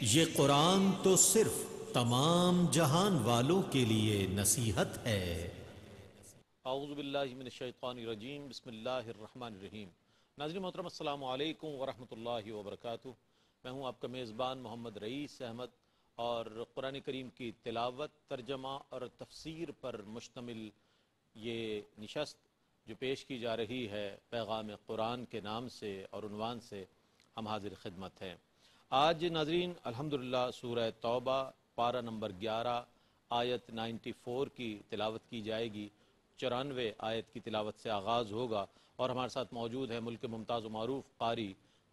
یہ قرآن تو صرف تمام جہان والوں کے لیے نصیحت ہے۔ اعوذ باللہ من الشیطان الرجیم، بسم اللہ الرحمن الرحیم۔ ناظرین محترم، السلام علیکم ورحمۃ اللہ وبرکاتہ۔ میں ہوں آپ کا میزبان محمد رئیس احمد، اور قرآن کریم کی تلاوت، ترجمہ اور تفسیر پر مشتمل یہ نشست جو پیش کی جا رہی ہے پیغام قرآن کے نام سے اور عنوان سے، ہم حاضر خدمت ہیں۔ آج ناظرین الحمدللہ سورہ توبہ پارہ نمبر 11 آیت 94 کی تلاوت کی جائے گی۔ 94 آیت کی تلاوت سے آغاز ہوگا، اور ہمارے ساتھ موجود ہے ملک ممتاز و معروف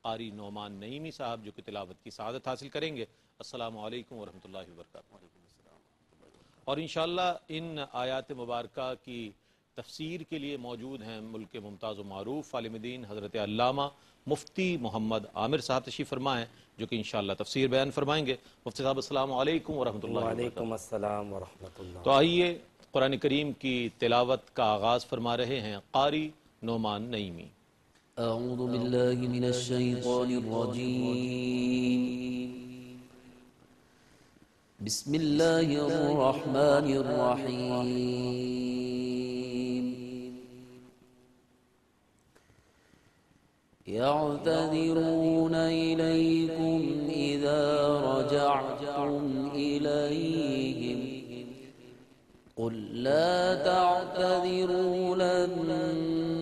قاری نعمان نعیمی صاحب، جو کہ تلاوت کی سعادت حاصل کریں گے۔ السلام علیکم ورحمۃ اللہ وبرکاتہ۔ اور انشاءاللہ ان آیات مبارکہ کی تفسیر کے لیے موجود ہیں ملک ممتاز و معروف عالم دین حضرت علامہ مفتی محمد عامر صاحب تشریف فرما ہیں، جو کہ انشاءاللہ تفسیر بیان فرمائیں گے۔ مفتی صاحب السلام علیکم ورحمۃ اللہ وبرکاتہ۔ وعلیکم السلام ورحمۃ اللہ۔ تو آئیے قرآن کریم کی تلاوت کا آغاز فرما رہے ہیں قاری نعمان نعیمی۔ اعوذ باللہ من الشیطان الرجیم، بسم اللہ الرحمن الرحیم۔ يعتذرون إليكم إذا رجعتم إليهم قل لا تعتذروا لن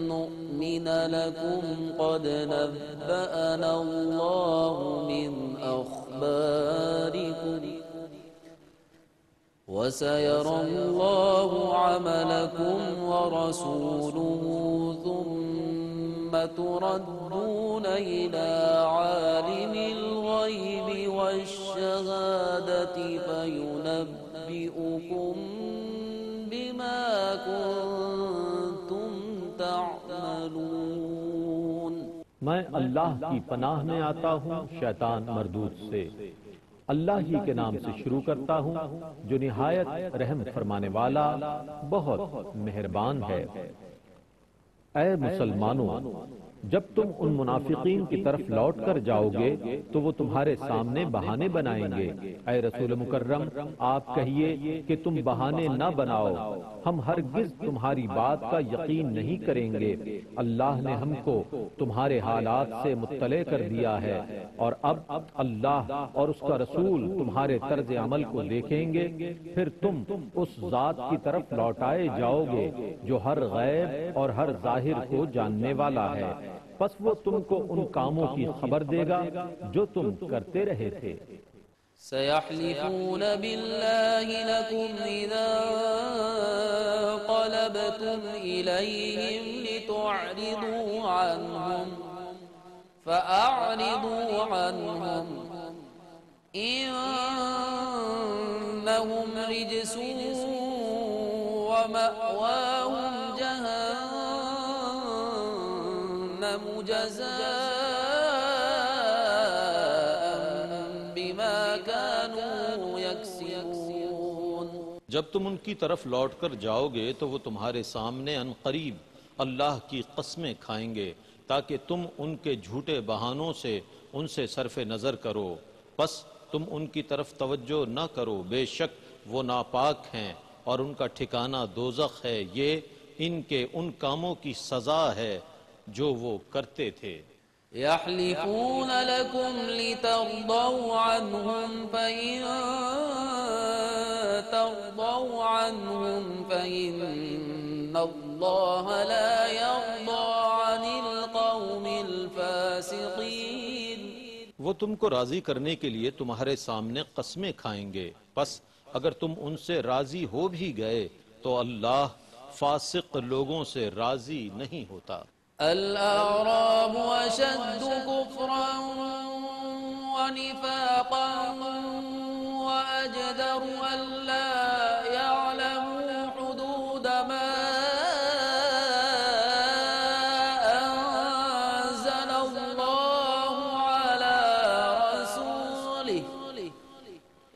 نؤمن لكم قد نبأنا الله من أخباركم وسيرى الله عملكم ورسوله ثم تردون إلى عالم الغيب والشهادة فينبئكم بما كنتم تعملون۔ میں اللہ کی پناہ میں آتا ہوں شیطان مردود سے۔ اللہ ہی کے نام سے شروع کرتا ہوں جو نہایت رحم فرمانے والا بہت مہربان ہے۔ اے مسلمانوں، جب تم ان منافقین کی طرف لوٹ کر جاؤ گے تو وہ تمہارے سامنے بہانے بنائیں گے۔ اے رسول مکرم، آپ کہیے کہ تم بہانے نہ بناؤ، ہم ہرگز تمہاری بات کا یقین نہیں کریں گے۔ اللہ نے ہم کو تمہارے حالات سے مطلع کر دیا ہے، اور اب اللہ اور اس کا رسول تمہارے طرز عمل کو دیکھیں گے، پھر تم اس ذات کی طرف لوٹائے جاؤ گے جو ہر غیب اور ہر ظاہر کو جاننے والا ہے، پس وہ تم کو ان کاموں کی خبر دے گا جو تم کرتے رہے تھے۔ سيحلفون بالله لكم إذا انقلبتم إليهم لتعرضوا عنهم فأعرضوا عنهم إنهم رجس ومأواهم جهنم جزاء بما كانوا يكسبون۔ جب تم ان کی طرف لوٹ کر جاؤ گے تو وہ تمہارے سامنے عن قریب اللہ کی قسمیں کھائیں گے تاکہ تم ان کے جھوٹے بہانوں سے ان سے صرف نظر کرو، پس تم ان کی طرف توجہ نہ کرو، بے شک وہ ناپاک ہیں اور ان کا ٹھکانہ دوزخ ہے، یہ ان کے ان کاموں کی سزا ہے جو وہ کرتے تھے۔ يحلفون لكم لترضوا عنهم فإن ترضوا عنهم فإن الله لا يرضى عن القوم الفاسقين۔ وہ تم کو راضی کرنے کے لیے تمہارے سامنے قسمیں کھائیں گے، پس اگر تم ان سے راضی ہو بھی گئے تو اللہ فاسق لوگوں سے راضی نہیں ہوتا۔ الأعراب أشد كفرا ونفاقا وأجدر ألا يعلموا حدود ما أنزل الله على رسوله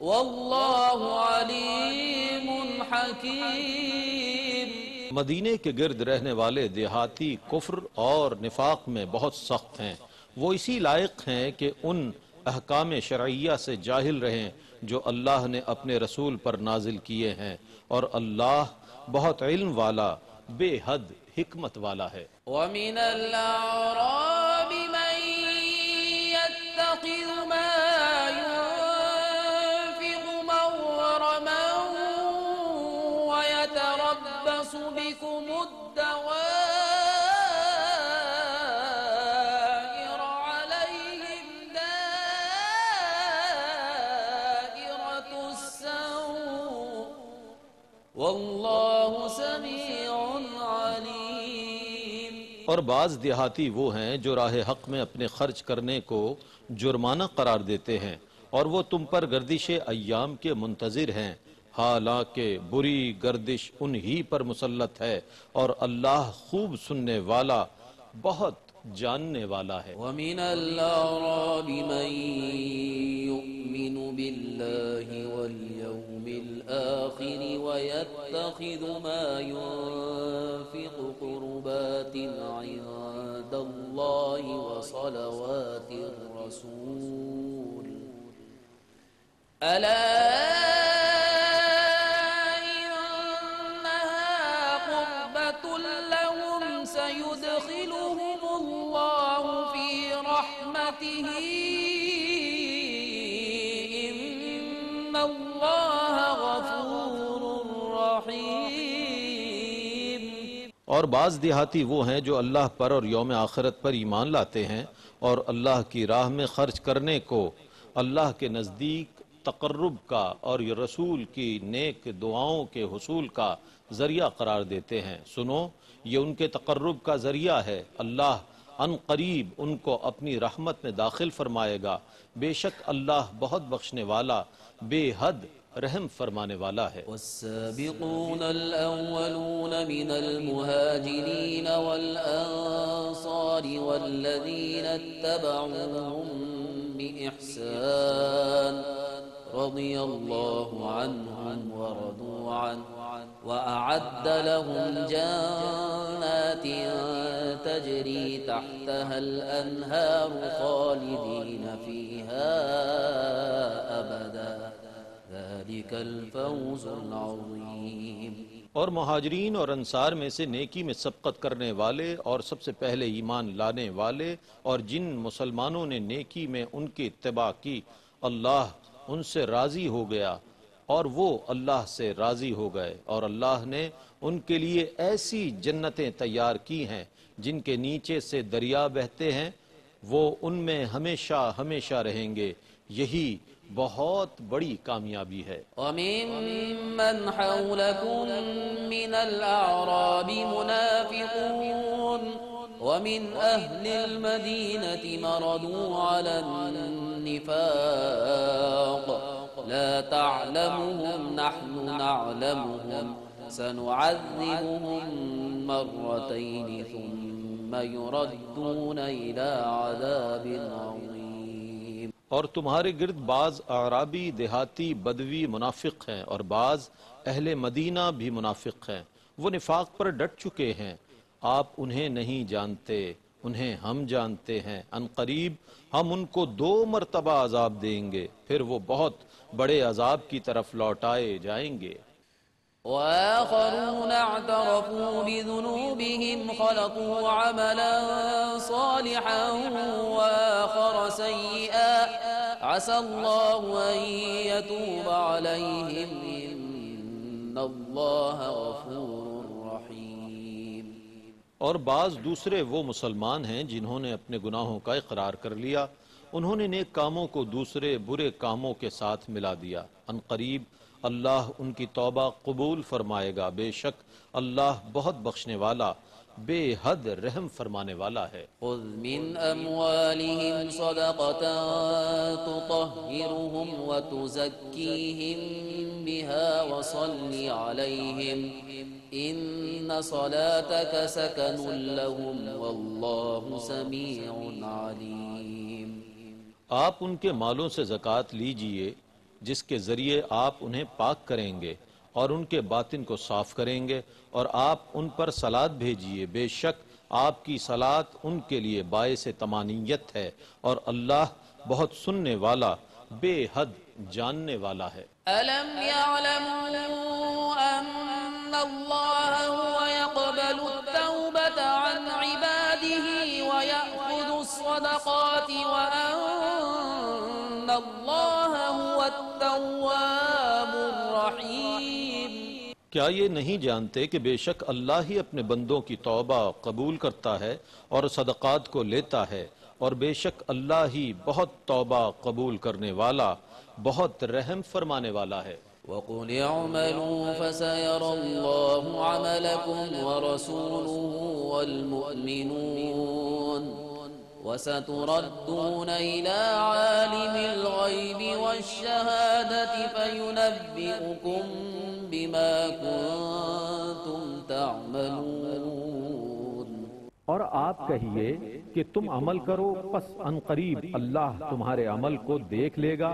والله عليم حكيم۔ مدینے کے گرد رہنے والے دیہاتی کفر اور نفاق میں بہت سخت ہیں، وہ اسی لائق ہیں کہ ان احکام شرعیہ سے جاہل رہیں جو اللہ نے اپنے رسول پر نازل کیے ہیں، اور اللہ بہت علم والا، بے حد حکمت والا ہے۔ ومن الأعراب من يتخذ ما ينفق مغرما ويتربص بكم الدوائر عليهم دائرة السوء والله سميع عليم۔ اور بعض دیہاتی وہ ہیں جو راہ حق میں اپنے خرچ کرنے کو جرمانہ قرار دیتے ہیں، اور وہ تم پر گردش ایام کے منتظر ہیں، حالانکہ بری گردش انہی پر مسلط ہے، اور اللہ خوب سننے والا، بہت جاننے والا ہے۔ ومن الأعراب من يؤمن بالله واليوم الآخر ويتخذ ما ينفق قربات عند الله وصلوات الرسول ألا إنها قربة لهم سيدخلهم الله في رحمته إن الله غفور رحيم۔ اور بعض دیہاتی وہ ہیں جو اللہ پر اور یوم آخرت پر ایمان لاتے ہیں، اور اللہ کی راہ میں خرچ کرنے کو اللہ کے نزدیک تقرب کا اور رسول کی نیک دعاؤں کے حصول کا ذریعہ قرار دیتے ہیں۔ سنو، یہ ان کے تقرب کا ذریعہ ہے، اللہ ان قریب ان کو اپنی رحمت میں داخل فرمائے گا، بے شک اللہ بہت بخشنے والا، بے حد رحم فرمانے والا ہے۔ والسابقون الأولون من المهاجرين والأنصار والذين اتبعوهم بإحسان رضي الله عنهم ورضوا عنه وأعد لهم جنات تجري تحتها الأنهار خالدين فيها أبدا ذلك الفوز العظيم۔ اور مہاجرین اور انصار میں سے نیکی میں سبقت کرنے والے اور سب سے پہلے ایمان لانے والے، اور جن مسلمانوں نے نیکی میں ان کی اتباع کی، اللہ ان سے راضی ہو گیا اور وہ اللہ سے راضی ہو گئے، اور اللہ نے ان کے لیے ایسی جنتیں تیار کی ہیں جن کے نیچے سے دریا بہتے ہیں، وہ ان میں ہمیشہ ہمیشہ رہیں گے، یہی بہت بڑی کامیابی ہے۔ وممن حولكم من الأعراب منافقون ومن أهل المدينة مردوا على النفاق لا تعلمهم نحن نعلمهم سنعذبهم مرتين ثم يردون إلى عذاب عظيم۔ اور تمہارے گرد بعض اعرابی دیہاتی بدوی منافق ہیں، اور بعض اہل مدینہ بھی منافق ہیں، وہ نفاق پر ڈٹ چکے ہیں، آپ انہیں نہیں جانتے، انہیں ہم جانتے ہیں، ان قریب ہم ان کو 2 مرتبہ عذاب دیں گے، پھر وہ بہت بڑے عذاب کی طرف لوٹائے جائیں گے۔ وآخرون اعترفوا بذنوبهم خلطوا عملا صالحا وآخر سيئا عسى الله أن يتوب عليهم إن الله غفور رحيم۔ اور بعض دوسرے وہ مسلمان ہیں جنہوں نے اپنے گناہوں کا اقرار کر لیا، انہوں نے نیک کاموں کو دوسرے برے کاموں کے ساتھ ملا دیا، ان قریب اللہ ان کی توبہ قبول فرمائے گا، بے شک اللہ بہت بخشنے والا، بے حد رحم فرمانے والا ہے۔ خذ من أموالهم صدقة تطهرهم وتزكيهم بها وصل عليهم إن صلاتك سكن لهم والله سميع عليم۔ آپ ان کے مالوں سے زکوٰۃ لیجئے جس کے ذریعے آپ انہیں پاک کریں گے اور ان کے باطن کو صاف کریں گے، اور آپ ان پر صلات بھیجئے، بے شک آپ کی صلات ان کے لیے باعث طمانینت ہے، اور اللہ بہت سننے والا، بے حد جاننے والا ہے۔ ألم يعلموا أن الله هو يقبل التوبة عن عباده ويأخذ الصدقات وأن الله هو التواب الرحيم؟ کیا یہ نہیں جانتے کہ بے شک اللہ ہی اپنے بندوں کی توبہ قبول کرتا ہے اور صدقات کو لیتا ہے، اور بے شک اللہ ہی بہت توبہ قبول کرنے والا، بہت رحم فرمانے والا ہے۔ وَقُلِ اعْمَلُوا فَسَيَرَى اللَّهُ عَمَلَكُمْ وَرَسُولُهُ وَالْمُؤْمِنُونَ وَسَتُرَدُّونَ إِلَى عَالِمِ الْغَيْبِ وَالشَّهَادَةِ فَيُنَبِّئُكُم بِمَا كُنتُمْ تَعْمَلُونَ۔ اور آپ کہیے کہ تم عمل کرو، پس عنقریب اللہ تمہارے عمل کو دیکھ لے گا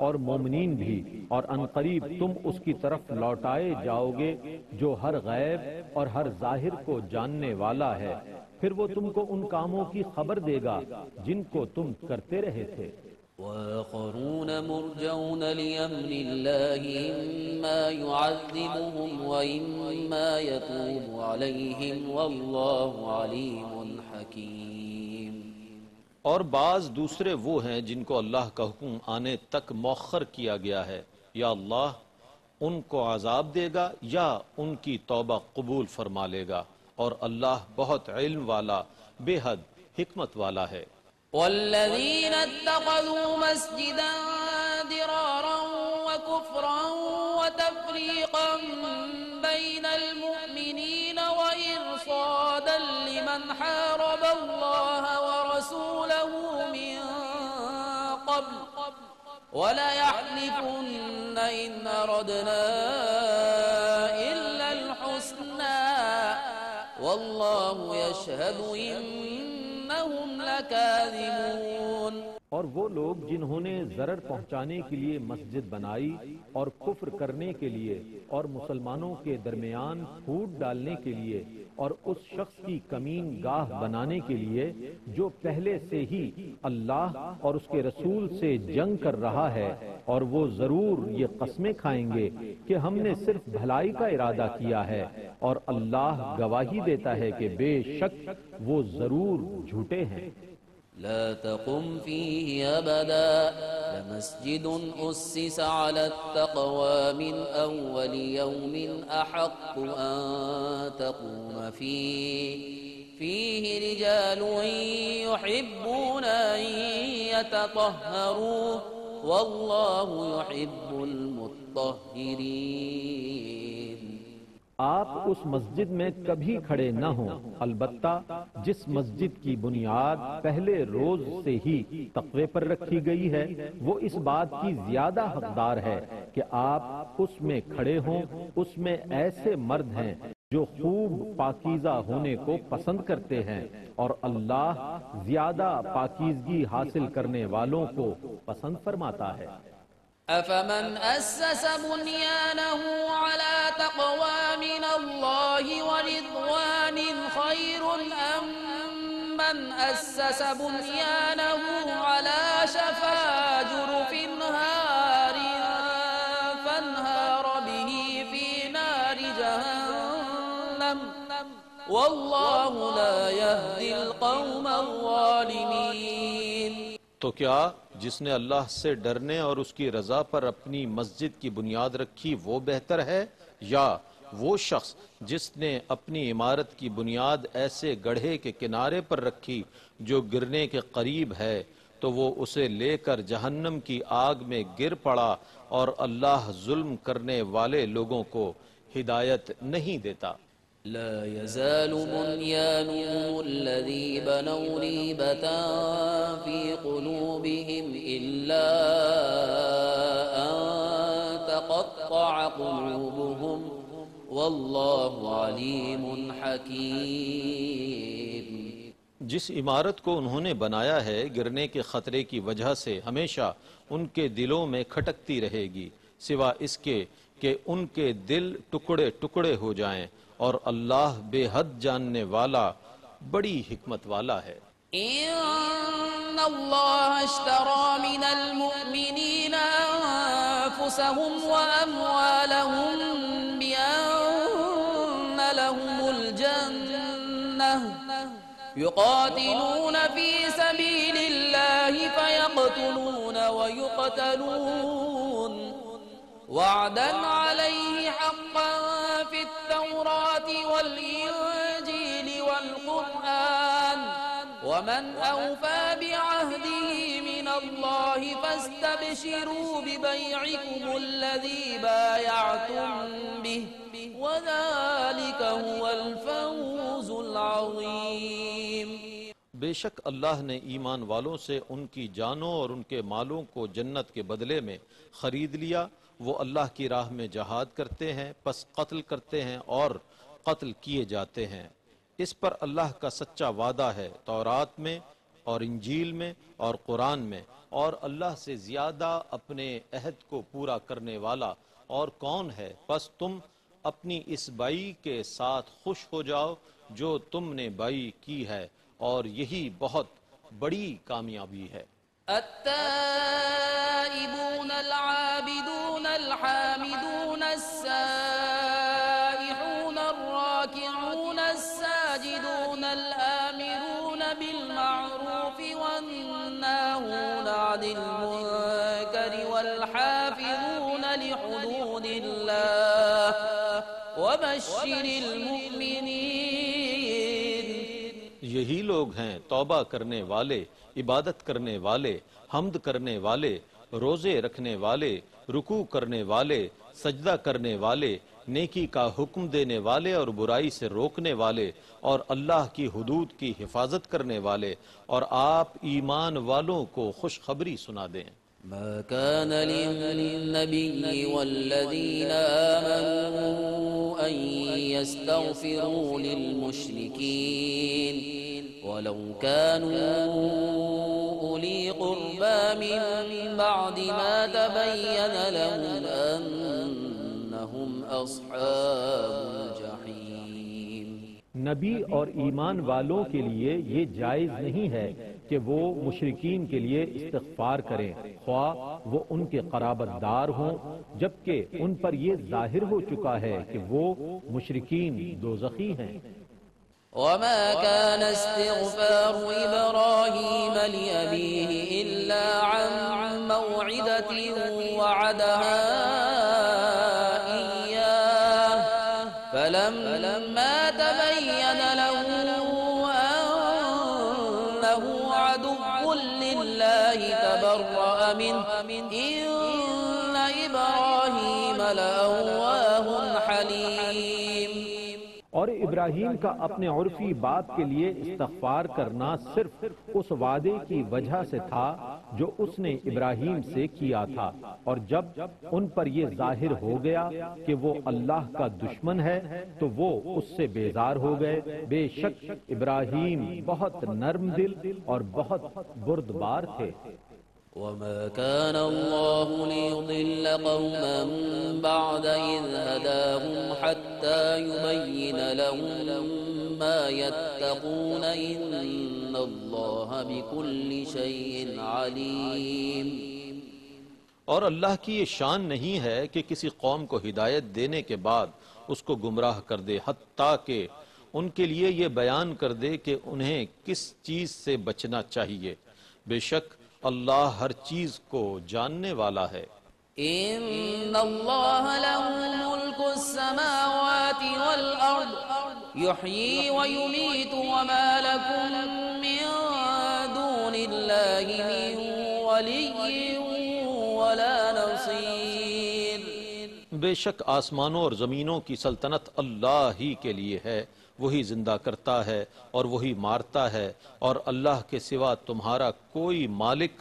اور مومنین بھی، اور عنقریب تم اس کی طرف لوٹائے جاؤ گے جو ہر غیب اور ہر ظاہر کو جاننے والا ہے، پھر وہ تم کو ان کاموں کی خبر دے گا جن کو تم کرتے رہے تھے۔ وآخرون مرجون لأمر الله إما يعذبهم وإما يتوب عليهم والله عليم حكيم۔ اور بعض دوسرے وہ ہیں جن کو اللہ کا حکم آنے تک مؤخر کیا گیا ہے، یا اللہ ان کو عذاب دے گا یا ان کی توبہ قبول فرما لے گا، اور اللہ بہت علم والا، بے حد حکمت والا ہے۔ والذين اتخذوا مسجدا ضرارا وكفرا وتفريقا بين المؤمنين وإرصادا لمن حارب الله ورسوله من قبل وليحلفن إن أردنا إلا الحسنى والله يشهد إنهم لكاذبون۔ اور وہ لوگ جنہوں نے ضرر پہنچانے کے لیے مسجد بنائی اور کفر کرنے کے لیے اور مسلمانوں کے درمیان پھوٹ ڈالنے کے لیے اور اس شخص کی کمین گاہ بنانے کے لیے جو پہلے سے ہی اللہ اور اس کے رسول سے جنگ کر رہا ہے، اور وہ ضرور یہ قسمیں کھائیں گے کہ ہم نے صرف بھلائی کا ارادہ کیا ہے، اور اللہ گواہی دیتا ہے کہ بے شک وہ ضرور جھوٹے ہیں۔ لا تقم فيه أبدا لمسجد أسس على التقوى من أول يوم أحق أن تقوم فيه رجال يحبون أن يتطهروا والله يحب المطهرين۔ آپ اس مسجد میں کبھی کھڑے نہ ہوں، البتہ جس مسجد کی بنیاد پہلے روز سے ہی تقوی پر رکھی گئی ہے، وہ اس بات کی زیادہ حقدار ہے کہ آپ اس میں کھڑے ہوں۔ اس میں ایسے مرد ہیں جو خوب پاکیزہ ہونے کو پسند کرتے ہیں، اور اللہ زیادہ پاکیزگی حاصل کرنے والوں کو پسند فرماتا ہے۔ أفمن أسس بنيانه على تقوى من الله ورضوان خير أم من أسس بنيانه على شفا جرف هار فانهار به في نار جهنم والله لا يهدي القوم الظالمين۔ تو کیا جس نے اللہ سے ڈرنے اور اس کی رضا پر اپنی مسجد کی بنیاد رکھی وہ بہتر ہے، یا وہ شخص جس نے اپنی عمارت کی بنیاد ایسے گڑھے کے کنارے پر رکھی جو گرنے کے قریب ہے، تو وہ اسے لے کر جہنم کی آگ میں گر پڑا، اور اللہ ظلم کرنے والے لوگوں کو ہدایت نہیں دیتا۔ لا يزال بنيانهم الذي بنوا ريبة في قلوبهم إلا أن تقطع قلوبهم والله عليم حكيم۔ جس عمارت کو انہوں نے بنایا ہے گرنے کے خطرے کی وجہ سے ہمیشہ ان کے دلوں میں کھٹکتی رہے گی، سوا اس کے کہ ان کے دل ٹکڑے ٹکڑے ہو جائیں، اور اللہ بے حد جاننے والا، بڑی حکمت والا ہے۔ إن الله اشترى من المؤمنين أنفسهم وأموالهم بأن لهم الجنة يقاتلون في سبيل الله فيقتلون ويقتلون وعدا عليه حقا في التوراة والإنجيل والقرآن ومن أوفى بعهده من الله فاستبشروا ببيعكم الذي بايعتم به وذلك هو الفوز العظيم. بے شک اللہ نے ایمان والوں سے ان کی جانوں اور ان کے مالوں کو جنت کے بدلے میں خرید لیا. وہ اللہ کی راہ میں جہاد کرتے ہیں پس قتل کرتے ہیں اور قتل کیے جاتے ہیں. اس پر اللہ کا سچا وعدہ ہے تورات میں اور انجیل میں اور قرآن میں، اور اللہ سے زیادہ اپنے عہد کو پورا کرنے والا اور کون ہے؟ پس تم اپنی اس بائی کے ساتھ خوش ہو جاؤ جو تم نے بائی کی ہے، اور یہی بہت بڑی کامیابی ہے. التائبون العابدون الحامدون السائحون الراكعون الساجدون الآمرون بالمعروف والناهون عن المنكر والحافظون لحدود الله وبشر المؤمنين. یہی لوگ ہیں توبہ کرنے والے، عبادت کرنے والے، حمد کرنے والے، روزے رکھنے والے، رکوع کرنے والے، سجدہ کرنے والے، نیکی کا حکم دینے والے اور برائی سے روکنے والے، اور اللہ کی حدود کی حفاظت کرنے والے، اور آپ ایمان والوں کو خوشخبری سنا دیں. ما كان للنبي والذين آمنوا أن يستغفروا للمشركين ولو كانوا أولي قربى من بعد ما تبين لهم أنهم أصحاب الجحيم. نبی اور ایمان والوں کے لیے یہ جائز نہیں ہے کہ وہ مشرکین کے لیے استغفار کریں، خواہ وہ ان کے قرابت دار ہوں، جبکہ ان پر یہ ظاہر ہو چکا ہے کہ وہ مشرکین دوزخی ہیں. وما كان استغفار إبراهيم لأبيه إلا عن موعدة وعدها إياه فلما تبين له أنه عدو لله تبرأ منه إن إبراهيم لأواه حليم. اور ابراہیم کا اپنے عرفی باپ کے لیے استغفار کرنا صرف اس وعدے کی وجہ سے تھا جو اس نے ابراہیم سے کیا تھا، اور جب ان پر یہ ظاہر ہو گیا کہ وہ اللہ کا دشمن ہے تو وہ اس سے بیزار ہو گئے. بے شک ابراہیم بہت نرم دل اور بہت بردبار تھے. وما كان الله ليضل قوما بعد إذ هداهم حتى يبين لهم ما يتقون إن الله بكل شيء عليم. اور اللہ کی یہ شان نہیں ہے کہ کسی قوم کو ہدایت دینے کے بعد اس کو گمراہ کر دے، حتیٰ کہ ان کے لیے یہ بیان کر دے کہ انہیں کس چیز سے بچنا چاہیے. بے شک اللہ ہر چیز کو جاننے والا ہے. ان اللہ له ملک السماوات والارض يحيي ويميت وما لكم من دون الله من ولي ولا نصير. بے شک آسمانوں اور زمینوں کی سلطنت اللہ ہی کے لیے ہے، وہی زندہ کرتا ہے اور وہی مارتا ہے، اور اللہ کے سوا تمہارا کوئی مالک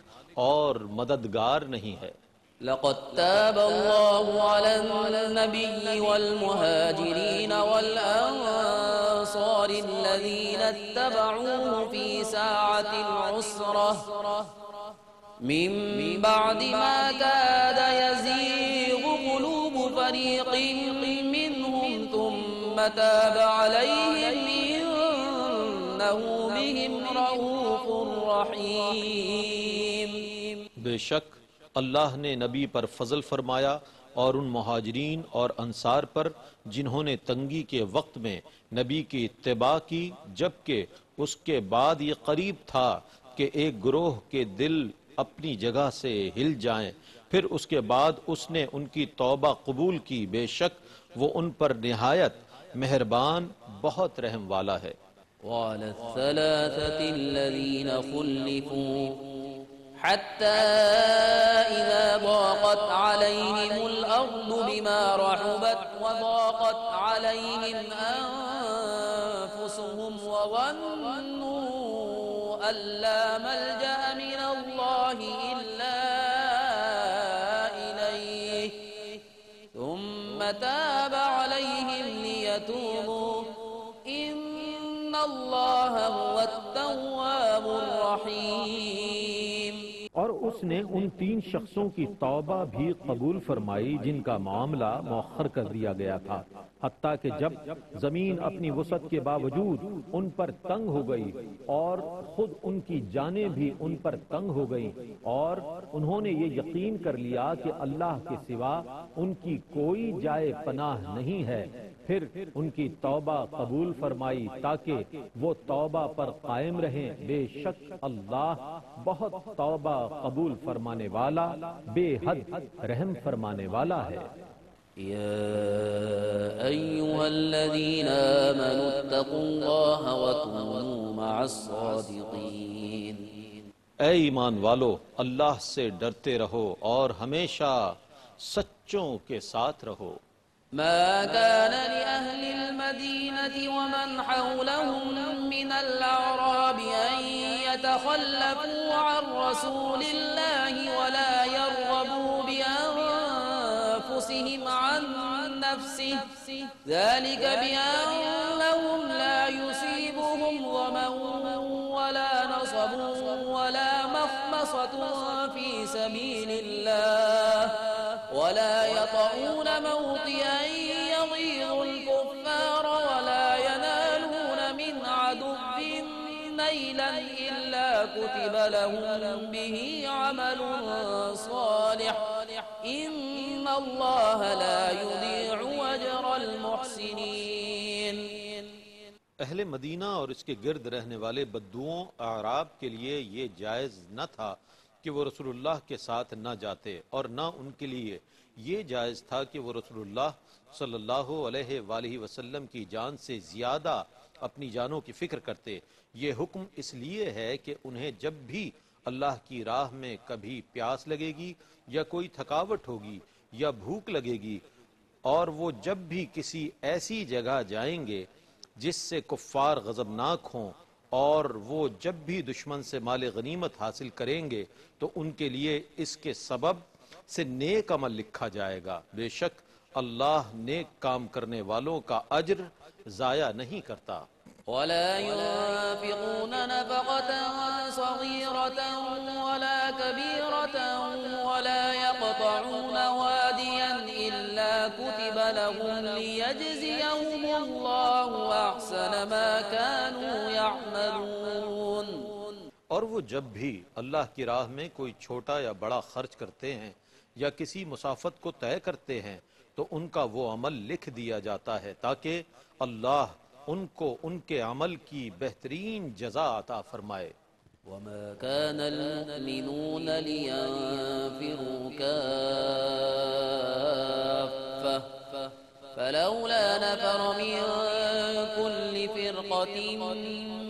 اور مددگار نہیں ہے. لقد تاب الله على النبي والمهاجرين والأنصار الذين اتبعوه في ساعة العسرة من بعد ما كاد يزيغ قلوب فريق منهم ثم تاب عليهم إنه بهم رؤوف بے شک اللہ نے نبی پر فضل فرمایا اور ان مہاجرین اور انصار پر جنہوں نے تنگی کے وقت میں نبی کی اتباع کی، جبکہ اس کے بعد یہ قریب تھا کہ ایک گروہ کے دل اپنی جگہ سے ہل جائیں، پھر اس کے بعد اس نے ان کی توبہ قبول کی، بے شک وہ ان پر نہایت مہربان بہت رحم والا ہے۔ وعلى الثلاثة الذين خلفوا حتى إذا ضاقت عليهم الأرض بما رحبت وضاقت عليهم أنفسهم وظنوا أن لا ملجأ من الله إلا إليه ثم تاب عليهم ليتوبوا إن الله هو التواب الرحيم۔ اور اس نے ان 3 شخصوں کی توبہ بھی قبول فرمائی جن کا معاملہ مؤخر کر دیا گیا تھا، حتیٰ کہ جب زمین اپنی وسعت کے باوجود ان پر تنگ ہو گئی اور خود ان کی جانیں بھی ان پر تنگ ہو گئیں، اور انہوں نے یہ یقین کر لیا کہ اللہ کے سوا ان کی کوئی جائے پناہ نہیں ہے، پھر ان کی توبہ قبول فرمائی تاکہ وہ توبہ پر قائم رہیں، بے شک اللہ بہت توبہ قبول فرمانے والا، بے حد رحم فرمانے والا ہے۔ يا أيها الذين آمنوا اتقوا الله وكونوا مع الصادقين۔ اے ایمان والو، اللہ سے ڈرتے رہو اور ہمیشہ سچوں کے ساتھ رہو۔ ما كان لأهل المدينة ومن حولهم من الأعراب أن يتخلفوا عن رسول الله ولا يرغبوا بأنفسهم عن نفسه ذلك بأنهم لا يصيبهم ظمأ ولا نصب ولا مخمصة في سبيل الله ولا يطعون موطئا يغيظ الكفار ولا ينالون من عدو نيلا إلا كتب لهم به عمل صالح إن الله لا يضيع أجر المحسنين۔ اہل مدینہ اور اس کے گرد رہنے والے بدوؤں اعراب کے لیے یہ جائز نہ تھا کہ وہ رسول اللہ کے ساتھ نہ جاتے، اور نہ ان کے لیے یہ جائز تھا کہ وہ رسول اللہ صلی اللہ علیہ وآلہ وسلم کی جان سے زیادہ اپنی جانوں کی فکر کرتے۔ یہ حکم اس لیے ہے کہ انہیں جب بھی اللہ کی راہ میں کبھی پیاس لگے گی یا کوئی تھکاوٹ ہوگی یا بھوک لگے گی، اور وہ جب بھی کسی ایسی جگہ جائیں گے جس سے کفار غضبناک ہوں، اور وہ جب بھی دشمن سے مال غنیمت حاصل کریں گے تو ان کے لیے اس کے سبب سے نیک عمل لکھا جائے گا، بے شک اللہ نیک کام کرنے والوں کا اجر ضائع نہیں کرتا۔ ولا ينفقون نفقة صغيرة ولا كبيرة ولا يقطعون واديا إلا كتب لهم ليجزيهم الله أحسن ما كانوا يعملون۔ اور وہ جب بھی اللہ کی راہ میں کوئی چھوٹا یا بڑا خرچ کرتے ہیں یا کسی مسافت کو طے کرتے ہیں تو ان کا وہ عمل لکھ دیا جاتا ہے تاکہ اللہ ان کو ان کے عمل کی بہترین جزا عطا فرمائے۔ وما كان المؤمنون لينفروا كافة فلولا نفر من كل فرقة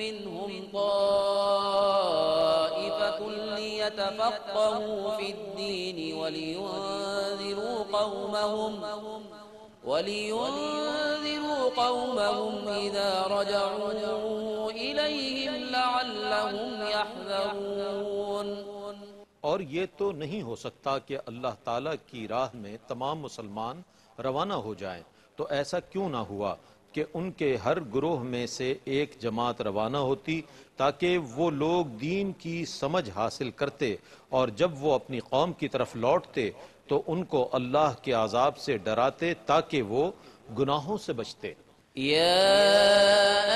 منهم طائفة ليتفقهوا في الدين ولينذروا قومهم إذا رجعوا إليهم لعلهم يحذرون۔ اور یہ تو نہیں ہو سکتا کہ اللہ تعالیٰ کی راہ میں تمام مسلمان روانہ ہو جائیں، تو ایسا کیوں نہ ہوا کہ ان کے ہر گروہ میں سے ایک جماعت روانہ ہوتی تاکہ وہ لوگ دین کی سمجھ حاصل کرتے، اور جب وہ اپنی قوم کی طرف لوٹتے تو ان کو اللہ کے عذاب سے ڈراتے تاکہ وہ گناہوں سے بچتے۔ يا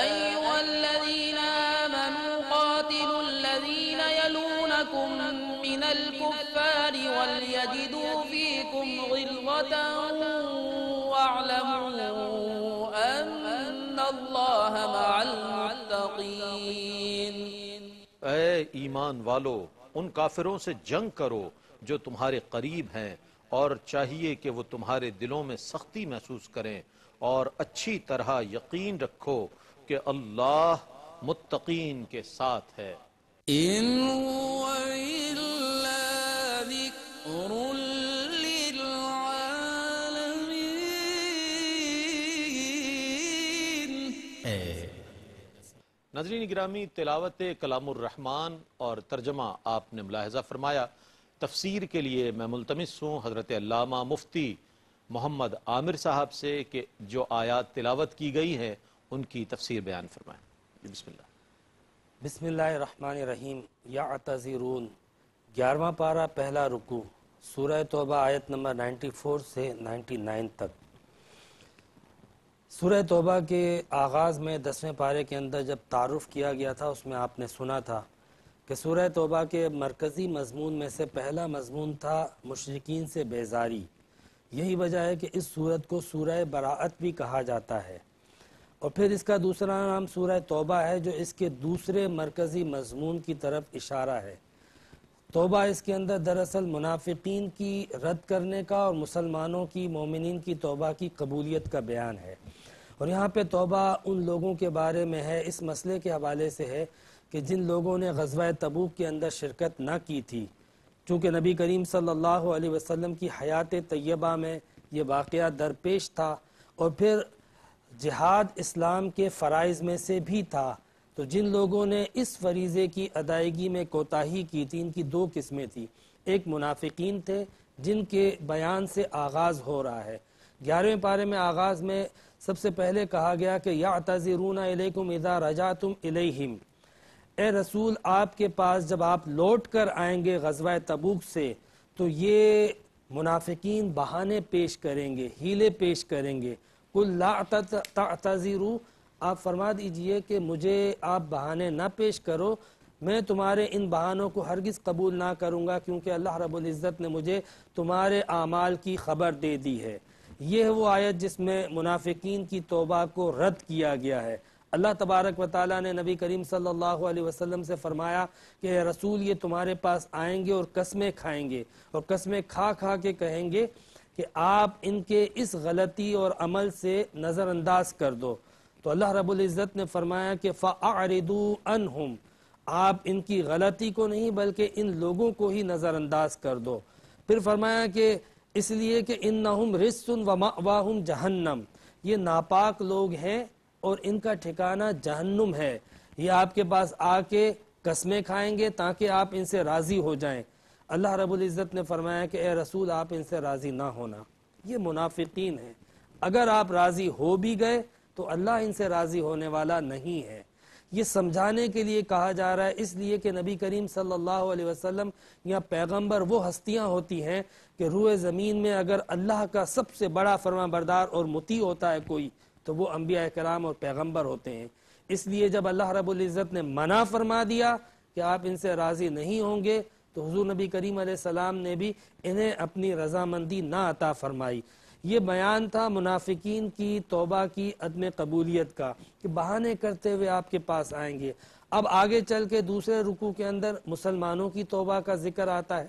أيها الذين آمنوا قاتلوا الذين يلونكم من الكفار يجدوا فيكم غلظة واعلموا أن الله مع المتقين. اے ایمان والو، ان کافروں سے جنگ کرو جو تمہارے قریب ہیں، اور چاہیے کہ وہ تمہارے دلوں میں سختی محسوس کریں، اور اچھی طرح یقین رکھو کہ اللہ متقین کے ساتھ ہے. إن هو إلا ذكر للعالمين. ناظرین گرامی، تلاوت کلام الرحمن اور ترجمہ آپ نے ملاحظہ فرمایا. تفسیر کے لیے میں ملتمس ہوں حضرت علامہ مفتی محمد عامر صاحب سے کہ جو آیات تلاوت کی گئی ہیں ان کی تفسیر بیان فرمائیں. بسم اللہ. بسم اللہ الرحمن الرحیم. یعتذرون 11واں پارہ، پہلا رکوع، سورہ توبہ، آیت نمبر 94 سے 99 تک. سورہ توبہ کے آغاز میں 10ویں پارے کے اندر جب تعارف کیا گیا تھا، اس میں آپ نے سنا تھا کہ سورہ توبہ کے مرکزی مضمون میں سے پہلا مضمون تھا مشرکین سے بیزاری. یہی وجہ ہے کہ اس سورت کو سورہ براءت بھی کہا جاتا ہے. اور پھر اس کا دوسرا نام سورہ توبہ ہے، جو اس کے دوسرے مرکزی مضمون کی طرف اشارہ ہے. توبہ اس کے اندر دراصل منافقین کی رد کرنے کا اور مسلمانوں کی، مومنین کی توبہ کی قبولیت کا بیان ہے. اور یہاں پہ توبہ ان لوگوں کے بارے میں ہے، اس مسئلے کے حوالے سے ہے کہ جن لوگوں نے غزوہ تبوک کے اندر شرکت نہ کی تھی. چونکہ نبی کریم صلی اللہ علیہ وسلم کی حیات طیبہ میں یہ واقعہ درپیش تھا، اور پھر جہاد اسلام کے فرائض میں سے بھی تھا. تو جن لوگوں نے اس فریضے کی ادائیگی میں کوتاہی کی تھی، ان کی دو قسمیں تھیں. ایک منافقین تھے جن کے بیان سے آغاز ہو رہا ہے. 11ویں پارے میں آغاز میں سب سے پہلے کہا گیا کہ یعتذرون الیکم اذا رجعتم الیہم. اے رسول، آپ کے پاس جب آپ لوٹ کر آئیں گے غزوہ تبوک سے تو یہ منافقین بہانے پیش کریں گے، ہیلے پیش کریں گے. قل لا تعتذروا، آپ فرما دیجئے کہ مجھے آپ بہانے نہ پیش کرو، میں تمہارے ان بہانوں کو ہرگز قبول نہ کروں گا، کیونکہ اللہ رب العزت نے مجھے تمہارے اعمال کی خبر دے دی ہے. یہ ہے وہ آیت جس میں منافقین کی توبہ کو رد کیا گیا ہے. اللہ تبارک و تعالیٰ نے نبی کریم صلی اللہ علیہ وسلم سے فرمایا کہ اے رسول، یہ تمہارے پاس آئیں گے اور قسمیں کھائیں گے، اور قسمیں کھا کھا کے کہیں گے کہ آپ ان کے اس غلطی اور عمل سے نظر انداز کر دو. تو اللہ رب العزت نے فرمایا کہ فَأَعْرِضُوا عَنْهُمْ، آپ ان کی غلطی کو نہیں بلکہ ان لوگوں کو ہی نظر انداز کر دو. پھر فرمایا کہ اس لیے کہ اِنَّهُمْ رِجْسٌ وَمَأْوَاهُمْ جَهَنَّمْ، یہ ناپاک لوگ ہیں اور ان کا ٹھکانہ جہنم ہے. یہ آپ کے پاس آ کے قسمیں کھائیں گے تاکہ آپ ان سے راضی ہو جائیں. اللہ رب العزت نے فرمایا کہ اے رسول، آپ ان سے راضی نہ ہونا. یہ منافقین ہیں. اگر آپ راضی ہو بھی گئے تو اللہ ان سے راضی ہونے والا نہیں ہے. یہ سمجھانے کے لیے کہا جا رہا ہے، اس لیے کہ نبی کریم صلی اللہ علیہ وسلم یا پیغمبر وہ ہستیاں ہوتی ہیں کہ روئے زمین میں اگر اللہ کا سب سے بڑا فرما بردار اور مطیع ہوتا ہے کوئی، تو وہ انبیاء کرام اور پیغمبر ہوتے ہیں. اس لیے جب اللہ رب العزت نے منع فرما دیا کہ آپ ان سے راضی نہیں ہوں گے، تو حضور نبی کریم علیہ السلام نے بھی انہیں اپنی رضامندی نہ عطا فرمائی. یہ بیان تھا منافقین کی توبہ کی عدم قبولیت کا، کہ بہانے کرتے ہوئے آپ کے پاس آئیں گے. اب آگے چل کے دوسرے رکوع کے اندر مسلمانوں کی توبہ کا ذکر آتا ہے،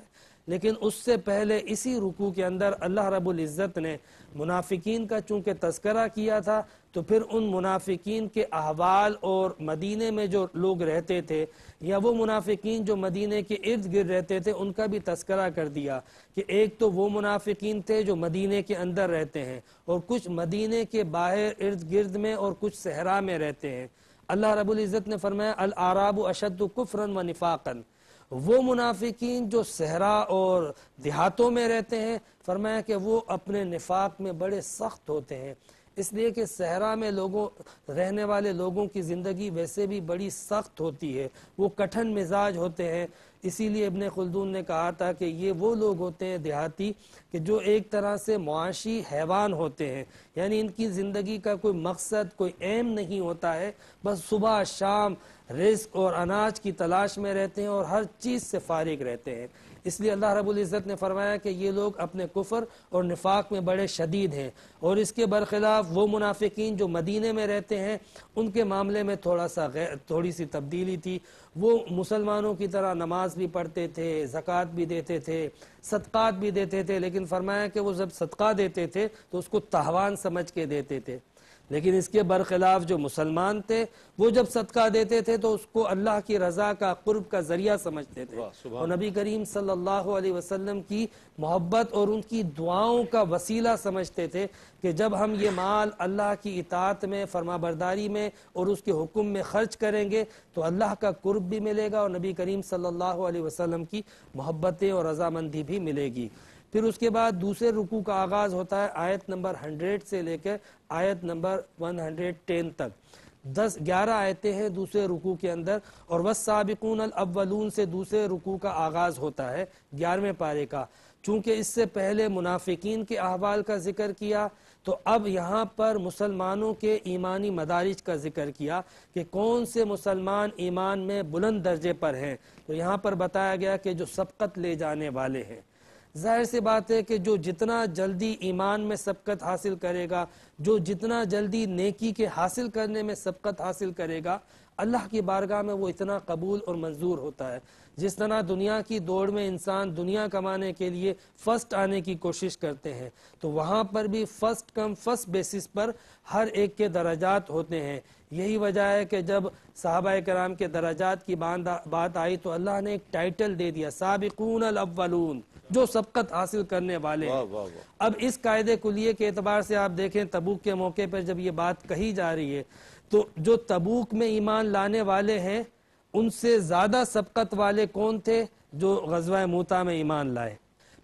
لیکن اس سے پہلے اسی رکوع کے اندر اللہ رب العزت نے منافقین کا چونکہ تذکرہ کیا تھا، تو پھر ان منافقین کے احوال اور مدینے میں جو لوگ رہتے تھے یا وہ منافقین جو مدینے کے ارد گرد رہتے تھے ان کا بھی تذکرہ کر دیا کہ ایک تو وہ منافقین تھے جو مدینے کے اندر رہتے ہیں، اور کچھ مدینے کے باہر ارد گرد میں، اور کچھ صحرا میں رہتے ہیں. اللہ رب العزت نے فرمایا الاعراب اشد کفرا و نفاقا، وہ منافقین جو صحرا اور دیہاتوں میں رہتے ہیں، فرمایا کہ وہ اپنے نفاق میں بڑے سخت ہوتے ہیں. اس لیے کہ صحرا میں رہنے والے لوگوں کی زندگی ویسے بھی بڑی سخت ہوتی ہے، وہ کٹھن مزاج ہوتے ہیں. اسی لیے ابن خلدون نے کہا تھا کہ یہ وہ لوگ ہوتے ہیں دیہاتی کہ جو ایک طرح سے معاشی حیوان ہوتے ہیں، یعنی ان کی زندگی کا کوئی مقصد، کوئی ایم نہیں ہوتا ہے، بس صبح شام رزق اور اناج کی تلاش میں رہتے ہیں اور ہر چیز سے فارغ رہتے ہیں. اس لیے اللہ رب العزت نے فرمایا کہ یہ لوگ اپنے کفر اور نفاق میں بڑے شدید ہیں، اور اس کے برخلاف وہ منافقین جو مدینے میں رہتے ہیں ان کے معاملے میں تھوڑی سی تبدیلی تھی۔ وہ مسلمانوں کی طرح نماز بھی پڑھتے تھے، زکوٰۃ بھی دیتے تھے، صدقات بھی دیتے تھے، لیکن فرمایا کہ وہ جب صدقہ دیتے تھے تو اس کو تاوان سمجھ کے دیتے تھے، لیکن اس کے برخلاف جو مسلمان تھے وہ جب صدقہ دیتے تھے تو اس کو اللہ کی رضا کا، قرب کا ذریعہ سمجھتے تھے، اور نبی کریم صلی اللہ علیہ وسلم کی محبت اور ان کی دعاؤں کا وسیلہ سمجھتے تھے کہ جب ہم یہ مال اللہ کی اطاعت میں، فرما برداری میں اور اس کے حکم میں خرچ کریں گے تو اللہ کا قرب بھی ملے گا اور نبی کریم صلی اللہ علیہ وسلم کی محبتیں اور رضامندی بھی ملے گی۔ پھر اس کے بعد دوسرے رکوع کا آغاز ہوتا ہے آیت نمبر 100 سے لے کر آیت نمبر 110 تک، 11 آیتیں ہیں دوسرے رکوع کے اندر، اور والسابقون الاولون سے دوسرے رکوع کا آغاز ہوتا ہے 11ویں پارے کا۔ چونکہ اس سے پہلے منافقین کے احوال کا ذکر کیا تو اب یہاں پر مسلمانوں کے ایمانی مدارج کا ذکر کیا کہ کون سے مسلمان ایمان میں بلند درجے پر ہیں، تو یہاں پر بتایا گیا کہ جو سبقت لے جانے والے ہیں۔ ظاہر سی بات ہے کہ جو جتنا جلدی ایمان میں سبقت حاصل کرے گا، جو جتنا جلدی نیکی کے حاصل کرنے میں سبقت حاصل کرے گا، اللہ کی بارگاہ میں وہ اتنا قبول اور منظور ہوتا ہے۔ جس طرح دنیا کی دوڑ میں انسان دنیا کمانے کے لیے فرسٹ آنے کی کوشش کرتے ہیں، تو وہاں پر بھی فرسٹ کم فرسٹ بیسس پر ہر ایک کے درجات ہوتے ہیں۔ یہی وجہ ہے کہ جب صحابہ کرام کے درجات کی بات آئی تو اللہ نے ایک ٹائٹل دے دیا، سابقون الاولون، جو سبقت حاصل کرنے والے ہیں۔ اب اس قاعدے کلیے کے اعتبار سے آپ دیکھیں تبوک کے موقع پر جب یہ بات کہی جا رہی ہے تو جو تبوک میں ایمان لانے والے ہیں ان سے زیادہ سبقت والے کون تھے؟ جو غزوہ موتا میں ایمان لائے۔